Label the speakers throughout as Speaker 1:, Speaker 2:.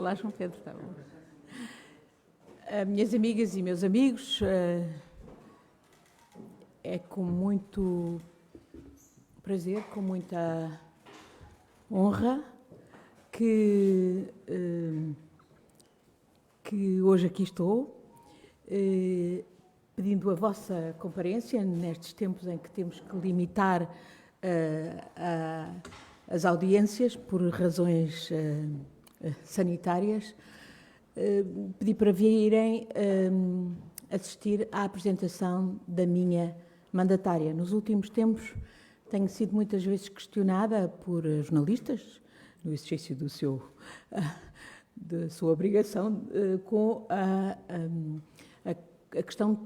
Speaker 1: Olá, João Pedro, está bom. Minhas amigas e meus amigos, é com muito prazer, com muita honra que hoje aqui estou, pedindo a vossa comparência nestes tempos em que temos que limitar as audiências por razões sanitárias. Pedi para virem assistir à apresentação da minha mandatária. Nos últimos tempos tenho sido muitas vezes questionada por jornalistas, no exercício da sua obrigação, com a questão de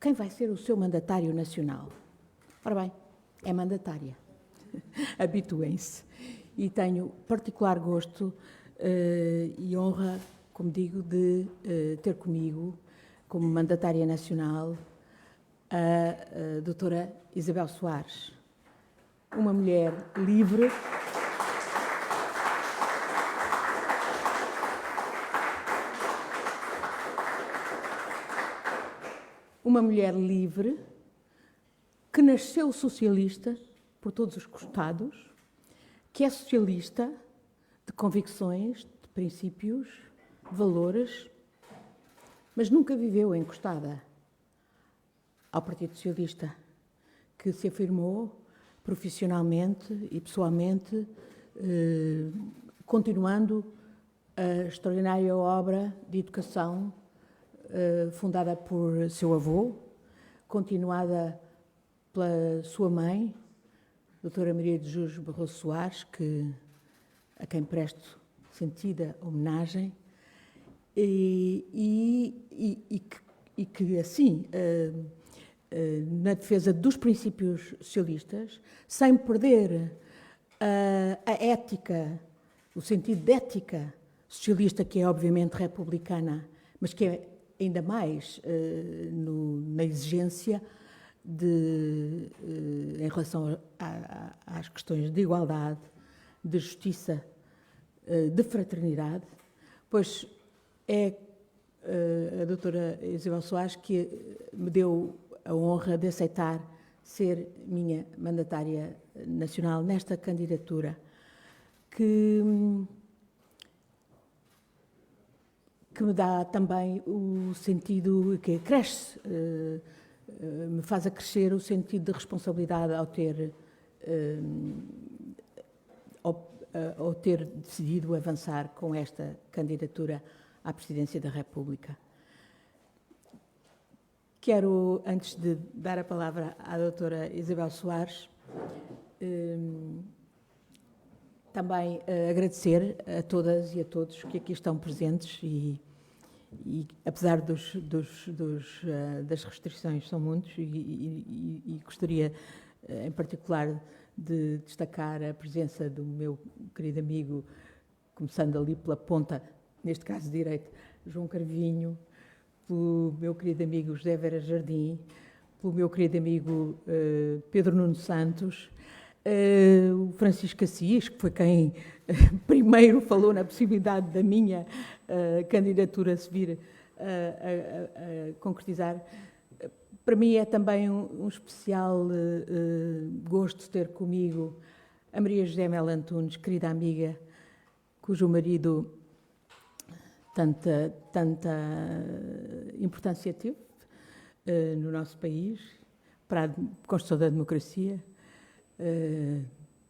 Speaker 1: quem vai ser o seu mandatário nacional. Ora bem, é mandatária. Habituem-se. E tenho particular gosto e honra, como digo, de ter comigo, como mandatária nacional, a doutora Isabel Soares, uma mulher livre, que nasceu socialista por todos os costados, que é socialista de convicções, de princípios, valores, mas nunca viveu encostada ao Partido Socialista, que se afirmou profissionalmente e pessoalmente, continuando a extraordinária obra de educação fundada por seu avô, continuada pela sua mãe, doutora Maria de Jesus Barroso Soares, a quem presto sentida homenagem, e que assim, na defesa dos princípios socialistas, sem perder a ética, o sentido de ética socialista, que é obviamente republicana, mas que é ainda mais na exigência em relação às questões de igualdade, de justiça, de fraternidade, pois é a doutora Isabel Soares que me deu a honra de aceitar ser minha mandatária nacional nesta candidatura, que me dá também o sentido, que cresce, me faz acrescer o sentido de responsabilidade ao ter decidido avançar com esta candidatura à Presidência da República. Quero, antes de dar a palavra à doutora Isabel Soares, também agradecer a todas e a todos que aqui estão presentes e apesar das restrições, são muitos, e gostaria, em particular, de destacar a presença do meu querido amigo, começando ali pela ponta, neste caso direito, João Carvinho, pelo meu querido amigo José Vera Jardim, pelo meu querido amigo Pedro Nuno Santos, o Francisco Assis, que foi quem primeiro falou na possibilidade da minha candidatura se vir a concretizar. Para mim é também um especial gosto ter comigo a Maria José Mel Antunes, querida amiga, cujo marido tanta importância teve no nosso país, para a construção da democracia.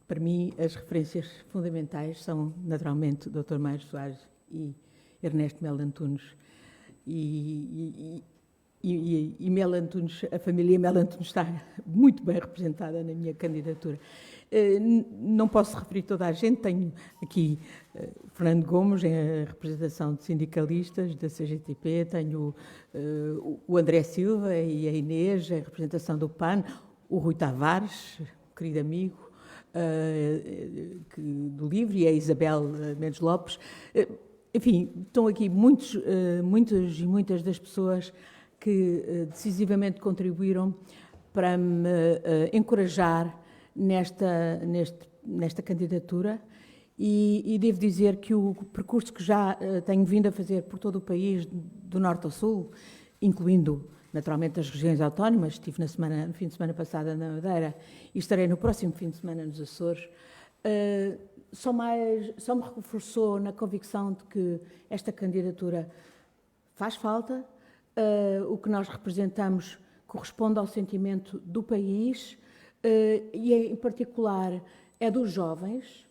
Speaker 1: Para mim, as referências fundamentais são, naturalmente, o Dr. Mário Soares e Ernesto Mel Antunes. E Mel Antunes, a família Mel Antunes está muito bem representada na minha candidatura. Não posso referir toda a gente, tenho aqui Fernando Gomes, em representação de sindicalistas da CGTP, tenho o André Silva e a Inês, em representação do PAN, o Rui Tavares, querido amigo, do LIVRE, e a Isabel Mendes Lopes. Enfim, estão aqui muitas e muitas das pessoas que decisivamente contribuíram para me encorajar nesta candidatura e devo dizer que o percurso que já tenho vindo a fazer por todo o país, do norte ao sul, incluindo naturalmente as regiões autónomas, estive no fim de semana passada na Madeira e estarei no próximo fim de semana nos Açores, só me reforçou na convicção de que esta candidatura faz falta, o que nós representamos corresponde ao sentimento do país e, em particular, é dos jovens,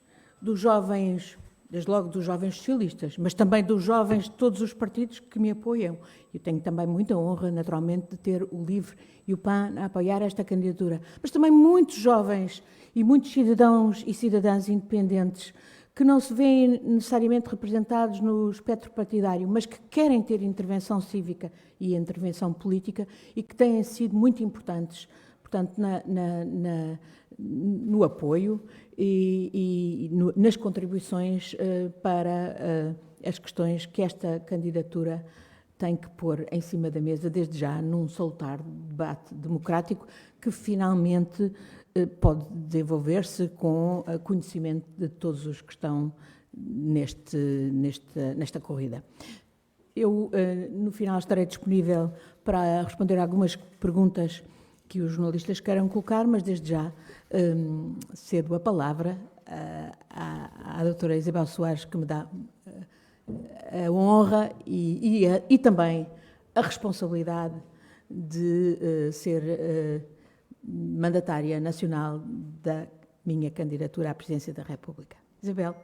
Speaker 1: desde logo dos jovens socialistas, mas também dos jovens de todos os partidos que me apoiam. Eu tenho também muita honra, naturalmente, de ter o LIVRE e o PAN a apoiar esta candidatura, mas também muitos jovens e muitos cidadãos e cidadãs independentes que não se veem necessariamente representados no espectro partidário, mas que querem ter intervenção cívica e intervenção política e que têm sido muito importantes, portanto, no apoio e nas contribuições para as questões que esta candidatura tem que pôr em cima da mesa, desde já, num salutar debate democrático que finalmente pode desenvolver-se com conhecimento de todos os que estão nesta corrida. Eu, no final, estarei disponível para responder algumas perguntas que os jornalistas queiram colocar, mas desde já cedo a palavra à doutora Isabel Soares, que me dá a honra e também a responsabilidade de ser mandatária nacional da minha candidatura à presidência da República. Isabel.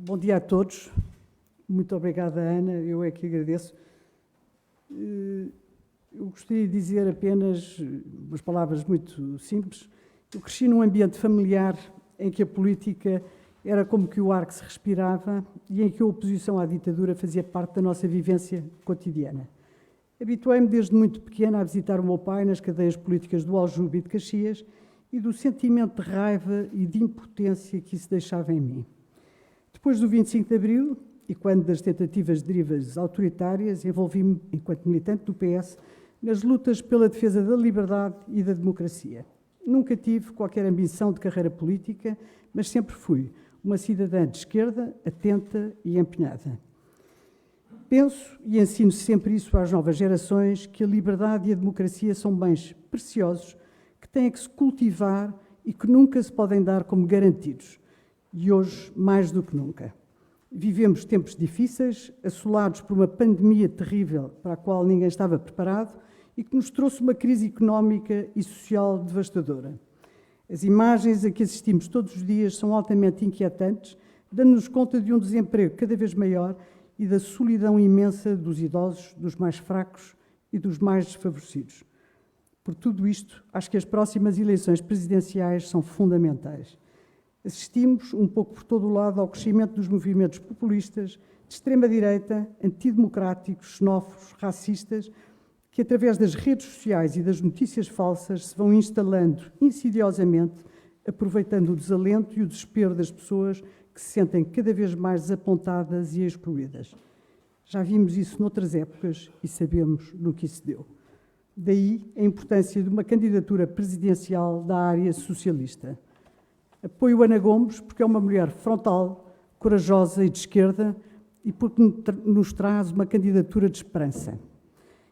Speaker 2: Bom dia a todos. Muito obrigada, Ana. Eu é que agradeço. Eu gostaria de dizer apenas umas palavras muito simples. Eu cresci num ambiente familiar em que a política era como que o ar que se respirava e em que a oposição à ditadura fazia parte da nossa vivência cotidiana. Habituei-me desde muito pequena a visitar o meu pai nas cadeias políticas do Aljube e de Caxias e do sentimento de raiva e de impotência que isso deixava em mim. Depois do 25 de Abril, e quando das tentativas de derivas autoritárias, envolvi-me, enquanto militante do PS, nas lutas pela defesa da liberdade e da democracia. Nunca tive qualquer ambição de carreira política, mas sempre fui uma cidadã de esquerda, atenta e empenhada. Penso e ensino sempre isso às novas gerações, que a liberdade e a democracia são bens preciosos que têm que se cultivar e que nunca se podem dar como garantidos. E hoje, mais do que nunca. Vivemos tempos difíceis, assolados por uma pandemia terrível para a qual ninguém estava preparado e que nos trouxe uma crise económica e social devastadora. As imagens a que assistimos todos os dias são altamente inquietantes, dando-nos conta de um desemprego cada vez maior e da solidão imensa dos idosos, dos mais fracos e dos mais desfavorecidos. Por tudo isto, acho que as próximas eleições presidenciais são fundamentais. Assistimos, um pouco por todo o lado, ao crescimento dos movimentos populistas, de extrema-direita, antidemocráticos, xenófobos, racistas, que através das redes sociais e das notícias falsas se vão instalando insidiosamente, aproveitando o desalento e o desespero das pessoas que se sentem cada vez mais desapontadas e excluídas. Já vimos isso noutras épocas e sabemos no que isso deu. Daí a importância de uma candidatura presidencial da área socialista. Apoio Ana Gomes porque é uma mulher frontal, corajosa e de esquerda e porque nos traz uma candidatura de esperança.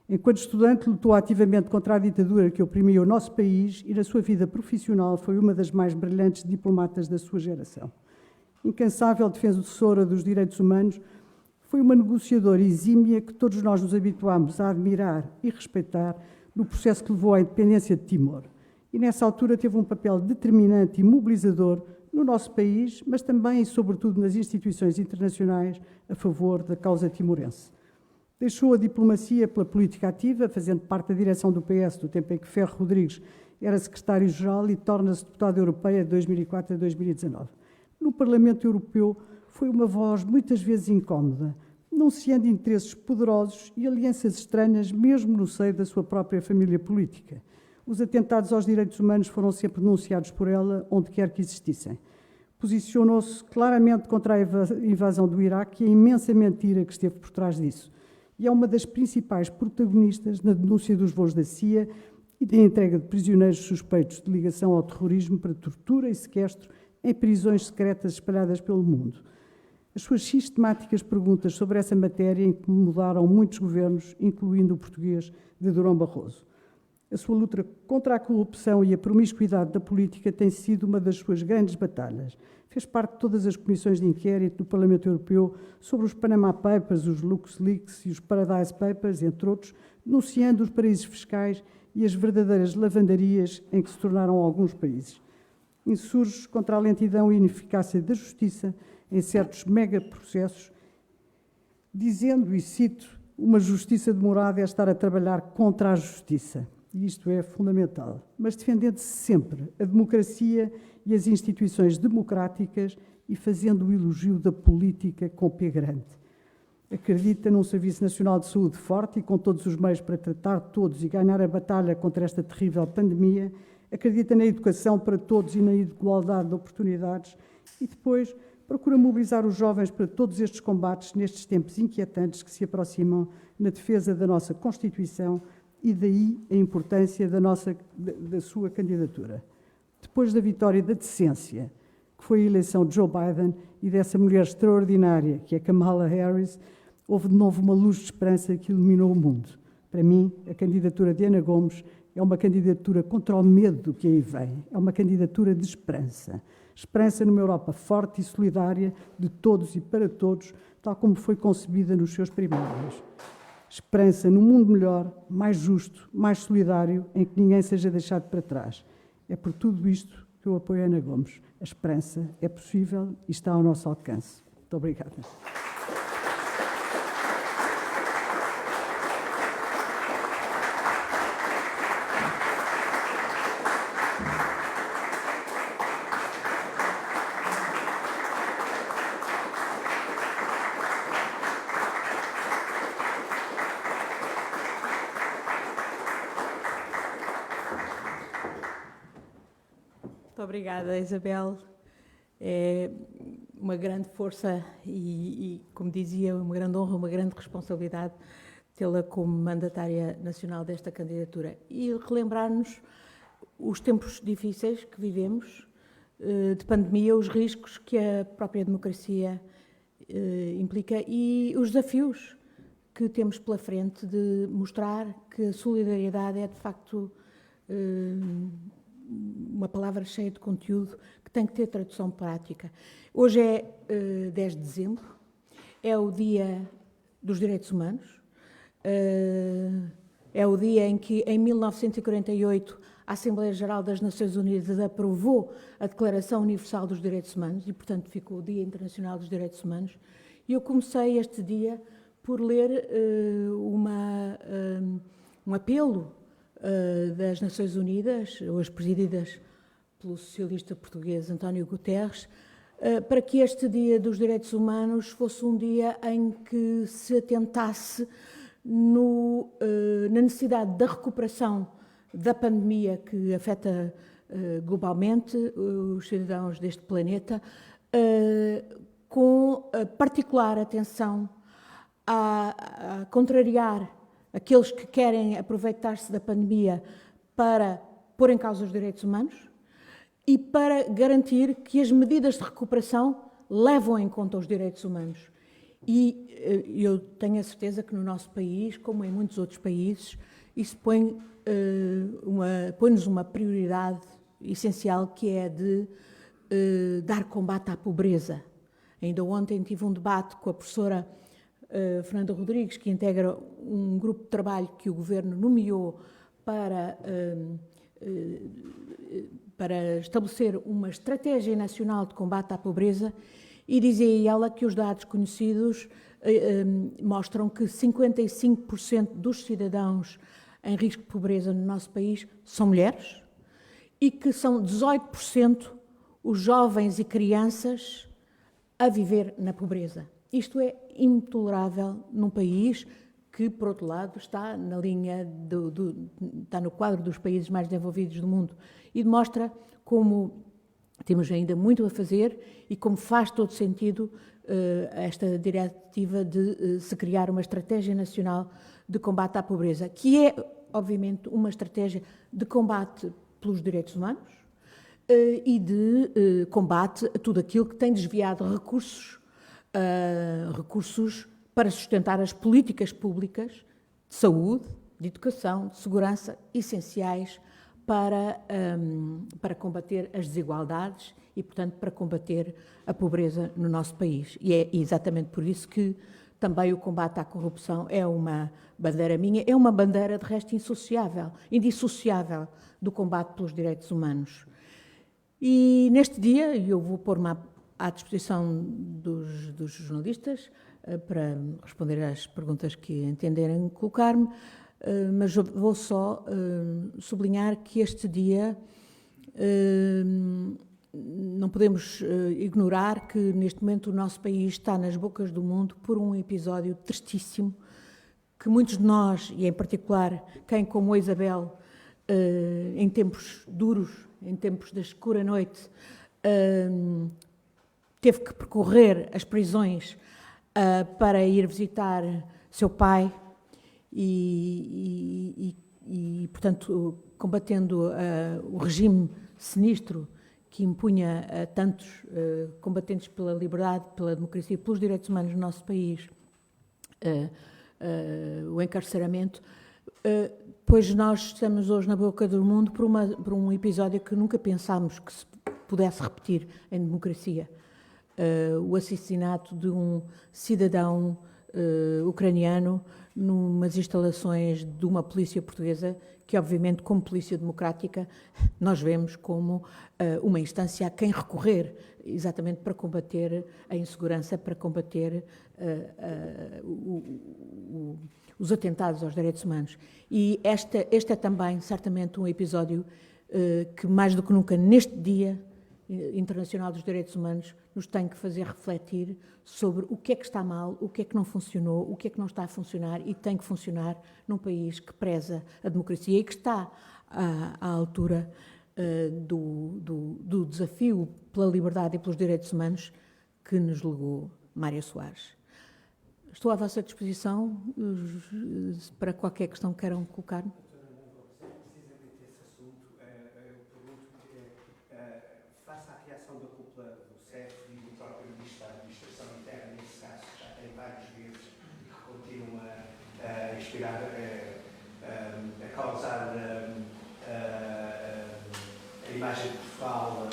Speaker 2: Enquanto estudante, lutou ativamente contra a ditadura que oprimia o nosso país e, na sua vida profissional, foi uma das mais brilhantes diplomatas da sua geração. Incansável defensora dos direitos humanos, foi uma negociadora exímia que todos nós nos habituámos a admirar e respeitar no processo que levou à independência de Timor. E, nessa altura, teve um papel determinante e mobilizador no nosso país, mas também e, sobretudo, nas instituições internacionais a favor da causa timorense. Deixou a diplomacia pela política ativa, fazendo parte da direção do PS do tempo em que Ferro Rodrigues era secretário-geral e torna-se deputada europeia de 2004 a 2019. No Parlamento Europeu foi uma voz muitas vezes incómoda, denunciando interesses poderosos e alianças estranhas, mesmo no seio da sua própria família política. Os atentados aos direitos humanos foram sempre denunciados por ela, onde quer que existissem. Posicionou-se claramente contra a invasão do Iraque e a imensa mentira que esteve por trás disso. E é uma das principais protagonistas na denúncia dos voos da CIA e da entrega de prisioneiros suspeitos de ligação ao terrorismo para tortura e sequestro em prisões secretas espalhadas pelo mundo. As suas sistemáticas perguntas sobre essa matéria incomodaram muitos governos, incluindo o português de Durão Barroso. A sua luta contra a corrupção e a promiscuidade da política tem sido uma das suas grandes batalhas. Fez parte de todas as comissões de inquérito do Parlamento Europeu sobre os Panama Papers, os LuxLeaks e os Paradise Papers, entre outros, denunciando os paraísos fiscais e as verdadeiras lavandarias em que se tornaram alguns países. Insurge contra a lentidão e ineficácia da justiça em certos megaprocessos, dizendo, e cito, uma justiça demorada é estar a trabalhar contra a justiça. E isto é fundamental. Mas defendendo-se sempre a democracia e as instituições democráticas e fazendo o elogio da política com P grande. Acredita num Serviço Nacional de Saúde forte e com todos os meios para tratar todos e ganhar a batalha contra esta terrível pandemia. Acredita na educação para todos e na igualdade de oportunidades. E depois procura mobilizar os jovens para todos estes combates nestes tempos inquietantes que se aproximam na defesa da nossa Constituição e daí a importância da sua candidatura. Depois da vitória da decência, que foi a eleição de Joe Biden, e dessa mulher extraordinária, que é Kamala Harris, houve de novo uma luz de esperança que iluminou o mundo. Para mim, a candidatura de Ana Gomes é uma candidatura contra o medo do que aí vem. É uma candidatura de esperança. Esperança numa Europa forte e solidária, de todos e para todos, tal como foi concebida nos seus primórdios. Esperança num mundo melhor, mais justo, mais solidário, em que ninguém seja deixado para trás. É por tudo isto que eu apoio a Ana Gomes. A esperança é possível e está ao nosso alcance. Muito obrigada.
Speaker 1: Muito obrigada, Isabel. É uma grande força e, como dizia, uma grande honra, uma grande responsabilidade tê-la como mandatária nacional desta candidatura. E relembrar-nos os tempos difíceis que vivemos, de pandemia, os riscos que a própria democracia implica e os desafios que temos pela frente de mostrar que a solidariedade é, de facto, uma palavra cheia de conteúdo que tem que ter tradução prática. Hoje é 10 de dezembro, é o Dia dos Direitos Humanos, é o dia em que, em 1948, a Assembleia Geral das Nações Unidas aprovou a Declaração Universal dos Direitos Humanos e, portanto, ficou o Dia Internacional dos Direitos Humanos. E eu comecei este dia por ler um apelo das Nações Unidas, hoje presididas pelo socialista português António Guterres, para que este Dia dos Direitos Humanos fosse um dia em que se atentasse na necessidade da recuperação da pandemia que afeta globalmente os cidadãos deste planeta, com particular atenção a contrariar aqueles que querem aproveitar-se da pandemia para pôr em causa os direitos humanos e para garantir que as medidas de recuperação levam em conta os direitos humanos. E eu tenho a certeza que no nosso país, como em muitos outros países, isso põe-nos uma prioridade essencial, que é de dar combate à pobreza. Ainda ontem tive um debate com a professora Fernanda Rodrigues, que integra um grupo de trabalho que o Governo nomeou para estabelecer uma estratégia nacional de combate à pobreza, e dizia ela que os dados conhecidos mostram que 55% dos cidadãos em risco de pobreza no nosso país são mulheres e que são 18% os jovens e crianças a viver na pobreza. Isto é intolerável num país que, por outro lado, está na linha, está no quadro dos países mais desenvolvidos do mundo e demonstra como temos ainda muito a fazer e como faz todo sentido esta diretiva de se criar uma estratégia nacional de combate à pobreza, que é, obviamente, uma estratégia de combate pelos direitos humanos e de combate a tudo aquilo que tem desviado recursos para sustentar as políticas públicas de saúde, de educação, de segurança, essenciais para combater as desigualdades e, portanto, para combater a pobreza no nosso país. E é exatamente por isso que também o combate à corrupção é uma bandeira minha, é uma bandeira, de resto, indissociável do combate pelos direitos humanos. E neste dia, eu vou pôr-me à disposição dos jornalistas para responder às perguntas que entenderem colocar-me, mas vou só sublinhar que este dia não podemos ignorar que neste momento o nosso país está nas bocas do mundo por um episódio tristíssimo que muitos de nós, e em particular quem como a Isabel, em tempos duros, em tempos da escura noite, teve que percorrer as prisões para ir visitar seu pai e portanto, combatendo o regime sinistro que impunha a tantos combatentes pela liberdade, pela democracia, pelos direitos humanos no nosso país, o encarceramento, pois nós estamos hoje na boca do mundo por um episódio que nunca pensámos que se pudesse repetir em democracia. O assassinato de um cidadão ucraniano numas instalações de uma polícia portuguesa que, obviamente, como polícia democrática, nós vemos como uma instância a quem recorrer, exatamente para combater a insegurança, para combater os atentados aos direitos humanos. E este é também, certamente, um episódio que, mais do que nunca, neste Dia Internacional dos Direitos Humanos, nos tem que fazer refletir sobre o que é que está mal, o que é que não funcionou, o que é que não está a funcionar e tem que funcionar num país que preza a democracia e que está à altura do desafio pela liberdade e pelos direitos humanos que nos legou Mário Soares. Estou à vossa disposição para qualquer questão que queiram colocar.
Speaker 3: A causar a imagem de Portugal, a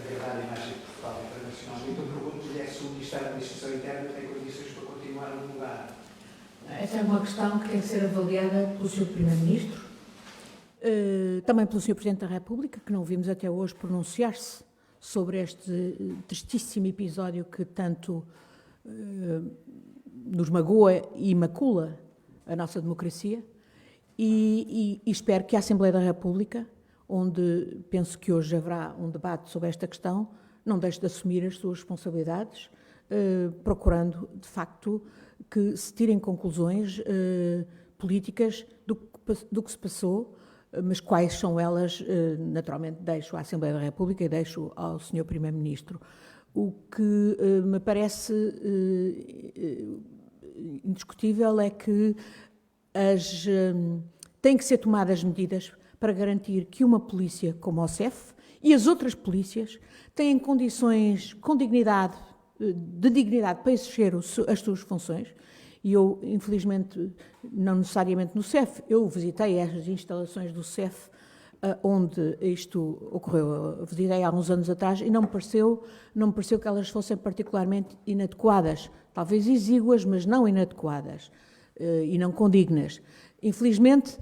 Speaker 3: degradar a imagem de Portugal internacionalmente. Eu pergunto-lhe se o Ministério da Administração Interna tem condições para continuar no lugar.
Speaker 1: Essa é uma questão que tem que ser avaliada pelo Sr. Primeiro-Ministro, também pelo Sr. Presidente da República, que não vimos até hoje pronunciar-se sobre este tristíssimo episódio que tanto nos magoa e macula a nossa democracia, e espero que a Assembleia da República, onde penso que hoje haverá um debate sobre esta questão, não deixe de assumir as suas responsabilidades, procurando, de facto, que se tirem conclusões políticas do que se passou, mas quais são elas, naturalmente deixo à Assembleia da República e deixo ao Sr. Primeiro-Ministro. O que me parece indiscutível é que têm que ser tomadas medidas para garantir que uma polícia como o CEF e as outras polícias têm condições de dignidade para exercer as suas funções. E eu, infelizmente, não necessariamente no CEF, eu visitei as instalações do CEF onde isto ocorreu. Eu visitei há uns anos atrás e não me pareceu que elas fossem particularmente inadequadas, talvez exíguas, mas não inadequadas e não condignas. Infelizmente,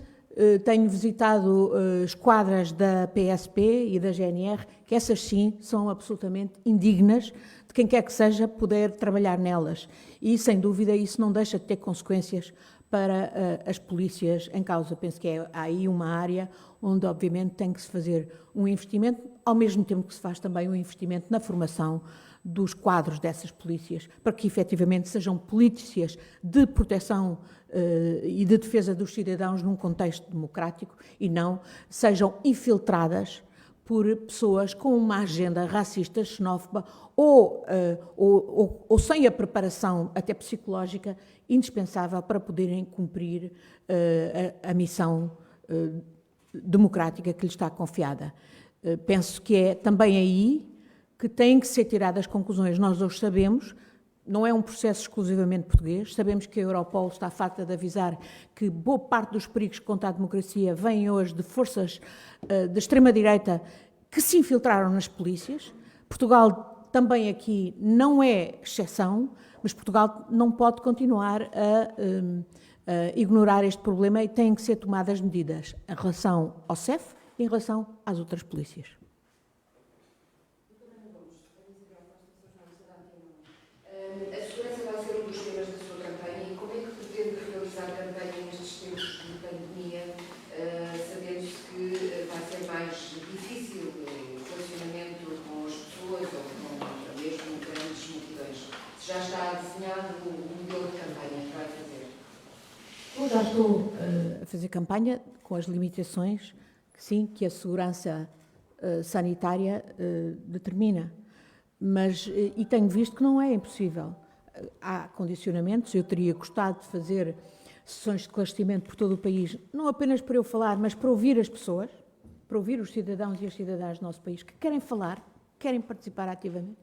Speaker 1: tenho visitado esquadras da PSP e da GNR, que essas sim são absolutamente indignas de quem quer que seja poder trabalhar nelas. E, sem dúvida, isso não deixa de ter consequências para as polícias em causa. Penso que há aí uma área onde, obviamente, tem que se fazer um investimento, ao mesmo tempo que se faz também um investimento na formação dos quadros dessas polícias, para que efetivamente sejam polícias de proteção e de defesa dos cidadãos num contexto democrático e não sejam infiltradas por pessoas com uma agenda racista, xenófoba ou sem a preparação até psicológica indispensável para poderem cumprir a missão democrática que lhes está confiada. Penso que é também aí que têm que ser tiradas as conclusões. Nós hoje sabemos, não é um processo exclusivamente português, sabemos que a Europol está farta de avisar que boa parte dos perigos contra a democracia vêm hoje de forças da extrema-direita que se infiltraram nas polícias. Portugal também aqui não é exceção, mas Portugal não pode continuar a ignorar este problema e têm que ser tomadas medidas em relação ao CEF e em relação às outras polícias.
Speaker 4: A segurança vai ser um dos temas da sua campanha e como é que pretende realizar a campanha nestes tempos de pandemia, sabendo-se que vai ser mais difícil o relacionamento com as pessoas ou com mesmo grandes multidões? Se já está desenhado o modelo de campanha que vai fazer?
Speaker 1: Eu já estou a fazer campanha com as limitações que, sim, que a segurança sanitária determina. Mas, e tenho visto que não é impossível. Há condicionamentos, eu teria gostado de fazer sessões de esclarecimento por todo o país, não apenas para eu falar, mas para ouvir as pessoas, para ouvir os cidadãos e as cidadãs do nosso país que querem falar, querem participar ativamente.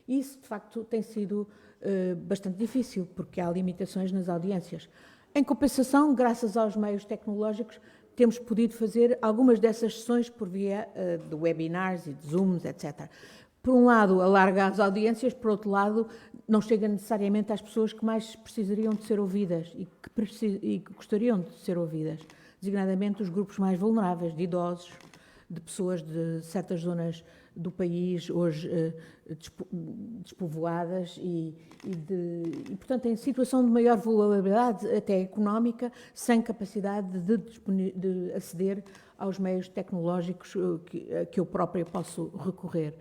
Speaker 1: E isso, de facto, tem sido bastante difícil, porque há limitações nas audiências. Em compensação, graças aos meios tecnológicos, temos podido fazer algumas dessas sessões por via de webinars e de Zooms, etc. Por um lado, alarga as audiências, por outro lado, não chega necessariamente às pessoas que mais precisariam de ser ouvidas e que gostariam de ser ouvidas, designadamente os grupos mais vulneráveis, de idosos, de pessoas de certas zonas do país, hoje despovoadas e, portanto, em situação de maior vulnerabilidade, até económica, sem capacidade de aceder aos meios tecnológicos que eu própria posso recorrer.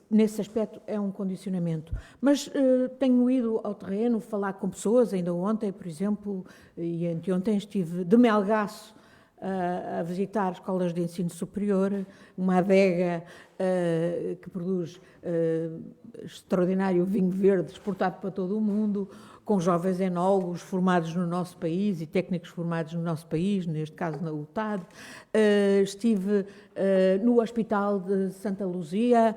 Speaker 1: Nesse aspecto é um condicionamento. Mas tenho ido ao terreno falar com pessoas, ainda ontem, por exemplo, e anteontem estive de Melgaço a visitar escolas de ensino superior, uma adega que produz extraordinário vinho verde exportado para todo o mundo, com jovens enólogos formados no nosso país e técnicos formados no nosso país, neste caso na UTAD. Estive no Hospital de Santa Luzia,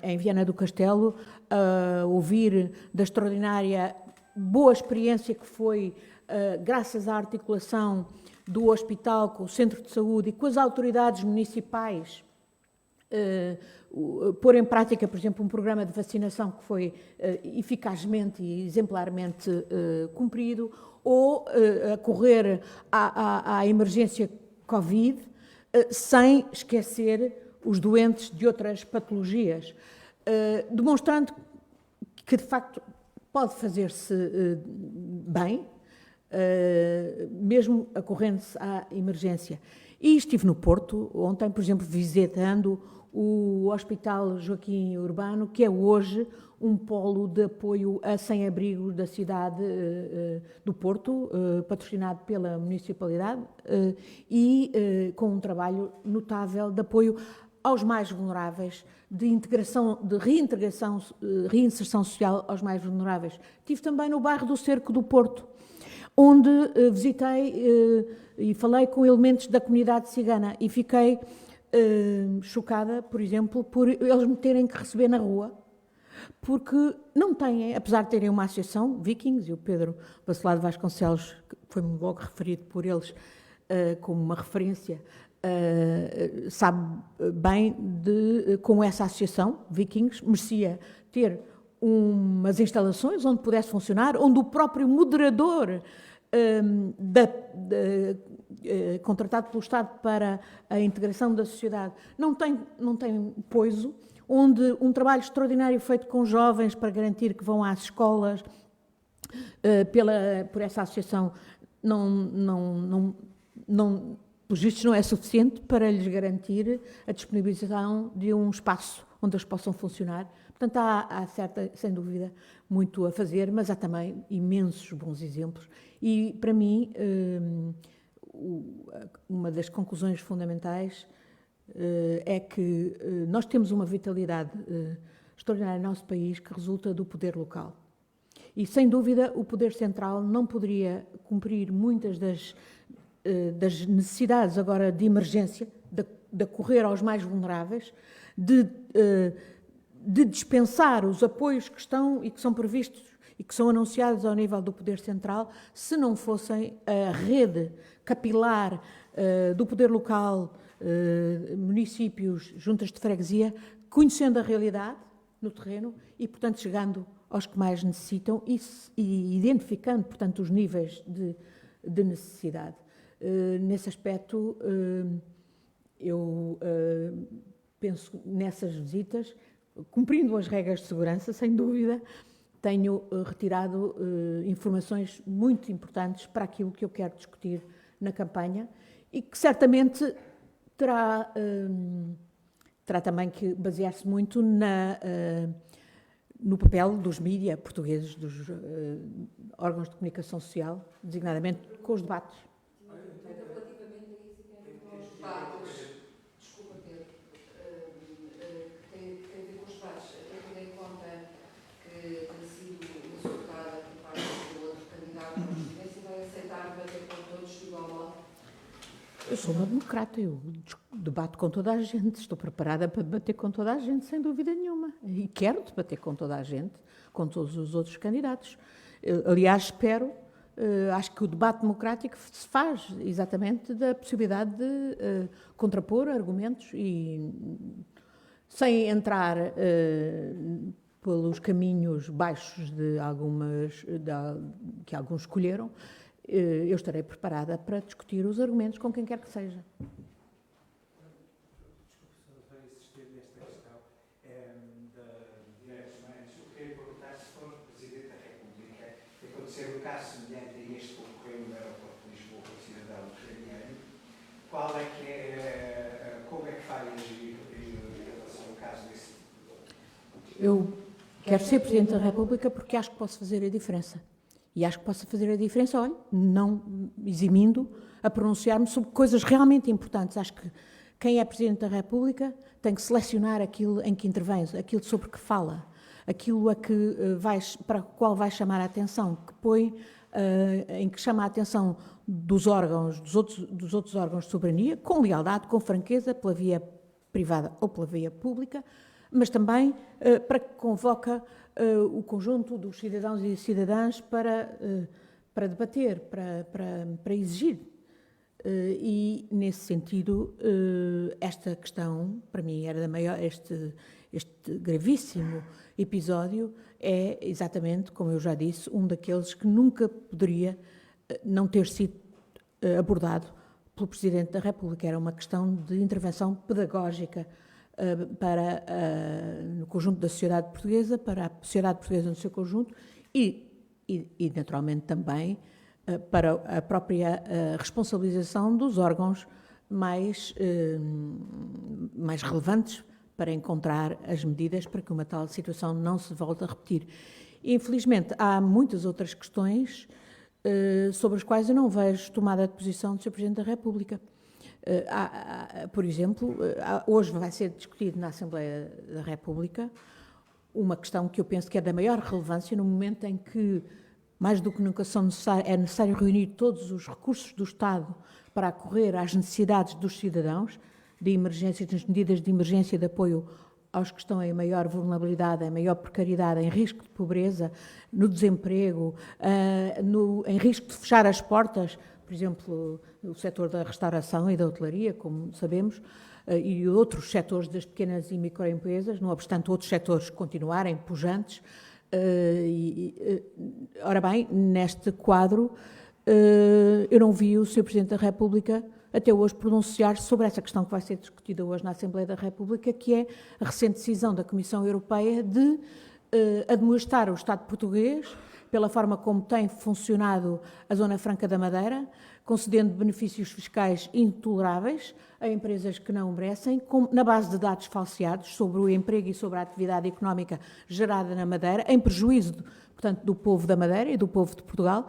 Speaker 1: em Viana do Castelo, a ouvir da extraordinária boa experiência que foi, graças à articulação do hospital com o centro de saúde e com as autoridades municipais, pôr em prática, por exemplo, um programa de vacinação que foi eficazmente e exemplarmente cumprido, ou acorrer à emergência Covid, sem esquecer os doentes de outras patologias, demonstrando que, de facto, pode fazer-se bem, mesmo acorrendo-se à emergência. E estive no Porto, ontem, por exemplo, visitando o Hospital Joaquim Urbano, que é hoje um polo de apoio a sem-abrigo da cidade do Porto, patrocinado pela municipalidade, e com um trabalho notável de apoio aos mais vulneráveis, de integração, de reintegração, reinserção social aos mais vulneráveis. Estive também no bairro do Cerco do Porto, onde visitei e falei com elementos da comunidade cigana e fiquei chocada, por exemplo, por eles me terem que receber na rua, porque não têm, apesar de terem uma associação, Vikings, e o Pedro Bacelar de Vasconcelos, que foi-me logo referido por eles como uma referência, sabe bem com essa associação, Vikings, merecia ter umas instalações onde pudesse funcionar, onde o próprio moderador contratado pelo Estado para a integração da sociedade não tem poiso, onde um trabalho extraordinário feito com jovens para garantir que vão às escolas por essa associação pelos vistos não é suficiente para lhes garantir a disponibilização de um espaço onde eles possam funcionar. Portanto, há sem dúvida, muito a fazer, mas há também imensos bons exemplos. E, para mim, uma das conclusões fundamentais é que nós temos uma vitalidade extraordinária no nosso país que resulta do poder local. E, sem dúvida, o poder central não poderia cumprir muitas das necessidades agora de emergência, de acorrer aos mais vulneráveis, de dispensar os apoios que estão e que são previstos e que são anunciados ao nível do poder central, se não fossem a rede capilar do poder local, municípios, juntas de freguesia, conhecendo a realidade no terreno e, portanto, chegando aos que mais necessitam e identificando, portanto, os níveis de necessidade. Nesse aspecto, eu penso nessas visitas, cumprindo as regras de segurança, sem dúvida, tenho retirado informações muito importantes para aquilo que eu quero discutir na campanha e que certamente terá também que basear-se muito no papel dos mídia portugueses, dos órgãos de comunicação social, designadamente com os debates.
Speaker 4: Relativamente a isso, tem os debates, desculpa Pedro, tem a ver com os debates, tendo em conta que tem sido insultada por parte do outro candidato à presidência, vai aceitar debater com todos de igual modo?
Speaker 1: Eu sou uma democrata, eu debato com toda a gente, estou preparada para debater com toda a gente, sem dúvida nenhuma. E quero debater com toda a gente, com todos os outros candidatos. Aliás, acho que o debate democrático se faz exatamente da possibilidade de contrapor argumentos e sem entrar pelos caminhos baixos que alguns escolheram. Eu estarei preparada para discutir os argumentos com quem quer que seja.
Speaker 3: Desculpe, só insistir nesta questão de direitos humanos. Eu queria perguntar se for Presidente da República e acontecer um caso semelhante a este que ocorreu no aeroporto de Lisboa com o cidadão ucraniano, como é que vai agir em relação ao caso desse tipo?
Speaker 1: Eu quero ser Presidente da República porque acho que posso fazer a diferença. E acho que posso fazer a diferença, olha, não eximindo a pronunciar-me sobre coisas realmente importantes. Acho que quem é Presidente da República tem que selecionar aquilo em que intervém, aquilo sobre que fala, aquilo para o qual vai chamar a atenção, que põe, em que chama a atenção dos outros órgãos de soberania, com lealdade, com franqueza, pela via privada ou pela via pública, mas também para que convoca o conjunto dos cidadãos e cidadãs para debater, para exigir. E, nesse sentido, esta questão, para mim, era da maior. Este gravíssimo episódio é exatamente, como eu já disse, um daqueles que nunca poderia não ter sido abordado pelo Presidente da República. Era uma questão de intervenção pedagógica no conjunto da sociedade portuguesa, para a sociedade portuguesa no seu conjunto e naturalmente também para a própria responsabilização dos órgãos mais relevantes para encontrar as medidas para que uma tal situação não se volte a repetir. Infelizmente, há muitas outras questões sobre as quais eu não vejo tomada de posição do Sr. Presidente da República. Por exemplo, hoje vai ser discutido na Assembleia da República uma questão que eu penso que é da maior relevância no momento em que, mais do que nunca, é necessário reunir todos os recursos do Estado para acorrer às necessidades dos cidadãos, de emergência, das medidas de emergência de apoio aos que estão em maior vulnerabilidade, em maior precariedade, em risco de pobreza, no desemprego, em risco de fechar as portas, por exemplo, o setor da restauração e da hotelaria, como sabemos, e outros setores das pequenas e microempresas, não obstante outros setores continuarem pujantes. Ora bem, neste quadro, eu não vi o Sr. Presidente da República até hoje pronunciar sobre essa questão que vai ser discutida hoje na Assembleia da República, que é a recente decisão da Comissão Europeia de admoestar o Estado português pela forma como tem funcionado a Zona Franca da Madeira, concedendo benefícios fiscais intoleráveis a empresas que não merecem, na base de dados falseados sobre o emprego e sobre a atividade económica gerada na Madeira, em prejuízo, portanto, do povo da Madeira e do povo de Portugal,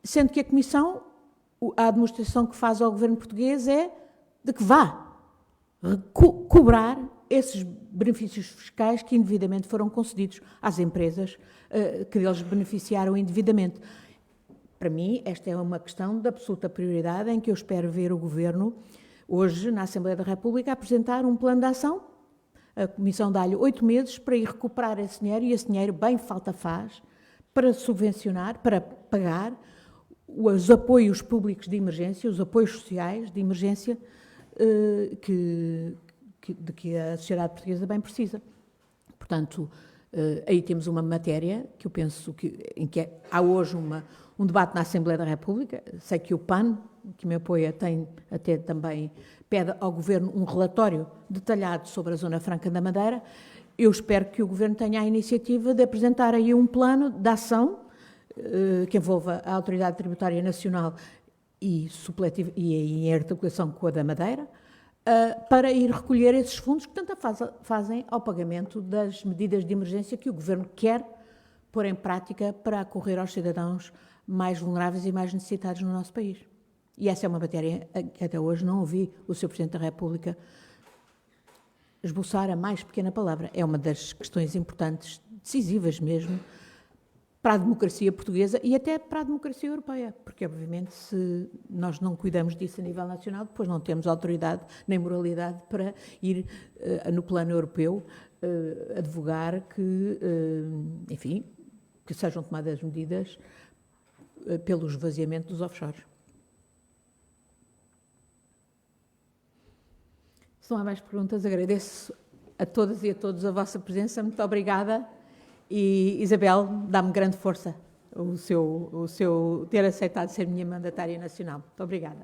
Speaker 1: sendo que a Comissão, a demonstração que faz ao governo português é de que vá cobrar esses benefícios fiscais que indevidamente foram concedidos às empresas que deles beneficiaram indevidamente. Para mim, esta é uma questão de absoluta prioridade em que eu espero ver o Governo, hoje, na Assembleia da República, apresentar um plano de ação. A Comissão dá-lhe 8 meses para ir recuperar esse dinheiro, e esse dinheiro bem falta faz, para subvencionar, para pagar os apoios públicos de emergência, os apoios sociais de emergência de que a sociedade portuguesa bem precisa. Portanto, aí temos uma matéria que eu penso em que há hoje um debate na Assembleia da República. Sei que o PAN, que me apoia, tem até também, pede ao Governo um relatório detalhado sobre a Zona Franca da Madeira. Eu espero que o Governo tenha a iniciativa de apresentar aí um plano de ação que envolva a Autoridade Tributária Nacional e em articulação com a da Madeira, para ir recolher esses fundos que tanto fazem ao pagamento das medidas de emergência que o Governo quer pôr em prática para acorrer aos cidadãos mais vulneráveis e mais necessitados no nosso país. E essa é uma matéria que até hoje não ouvi o Sr. Presidente da República esboçar a mais pequena palavra. É uma das questões importantes, decisivas mesmo, para a democracia portuguesa e até para a democracia europeia, porque, obviamente, se nós não cuidamos disso a nível nacional, depois não temos autoridade nem moralidade para ir, no plano europeu, advogar que, enfim, que sejam tomadas medidas pelo esvaziamento dos offshores. Se não há mais perguntas, agradeço a todas e a todos a vossa presença. Muito obrigada. E, Isabel, dá-me grande força o seu ter aceitado ser minha mandatária nacional. Muito obrigada.